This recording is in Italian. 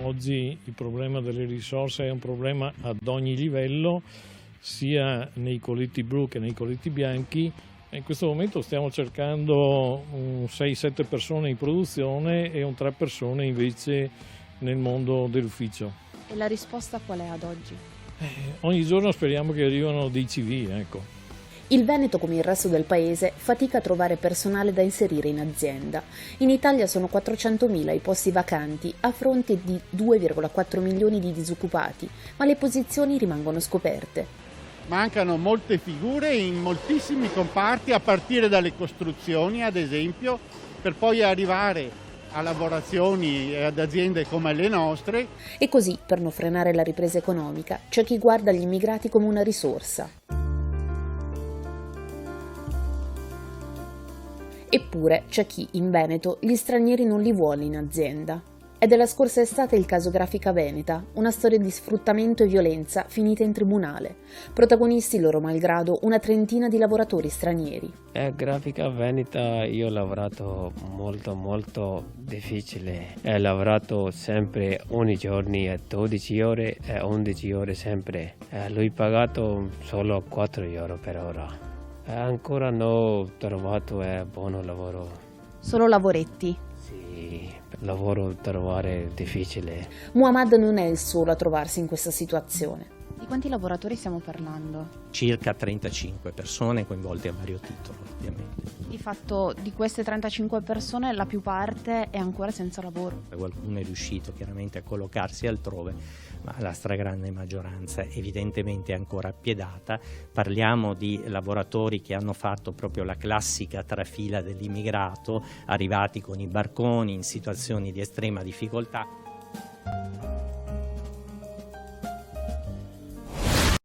Oggi il problema delle risorse è un problema ad ogni livello, sia nei colletti blu che nei colletti bianchi. In questo momento stiamo cercando 6-7 persone in produzione e 3 persone invece nel mondo dell'ufficio. E la risposta qual è ad oggi? Ogni giorno speriamo che arrivino dei CV, ecco. Il Veneto, come il resto del paese, fatica a trovare personale da inserire in azienda. In Italia sono 400.000 i posti vacanti, a fronte di 2,4 milioni di disoccupati, ma le posizioni rimangono scoperte. Mancano molte figure in moltissimi comparti, a partire dalle costruzioni, ad esempio, per poi arrivare a lavorazioni e ad aziende come le nostre. E così, per non frenare la ripresa economica, c'è chi guarda gli immigrati come una risorsa. Eppure c'è chi, in Veneto, gli stranieri non li vuole in azienda. È della scorsa estate il caso Grafica Veneta, una storia di sfruttamento e violenza finita in tribunale. Protagonisti, loro malgrado, una trentina di lavoratori stranieri. Grafica Veneta io ho lavorato molto difficile. Ho lavorato sempre ogni giorno 12 ore e 11 ore sempre. Lui pagato solo 4 euro per ora. Ancora non ho trovato buon lavoro. Solo lavoretti? Sì, lavoro trovare difficile. Muhammad non è il solo a trovarsi in questa situazione. Di quanti lavoratori stiamo parlando? Circa 35 persone coinvolte a vario titolo, ovviamente. Di fatto, di queste 35 persone, la più parte è ancora senza lavoro. Qualcuno è riuscito chiaramente a collocarsi altrove, ma la stragrande maggioranza evidentemente è ancora appiedata. Parliamo di lavoratori che hanno fatto proprio la classica trafila dell'immigrato, arrivati con i barconi in situazioni di estrema difficoltà.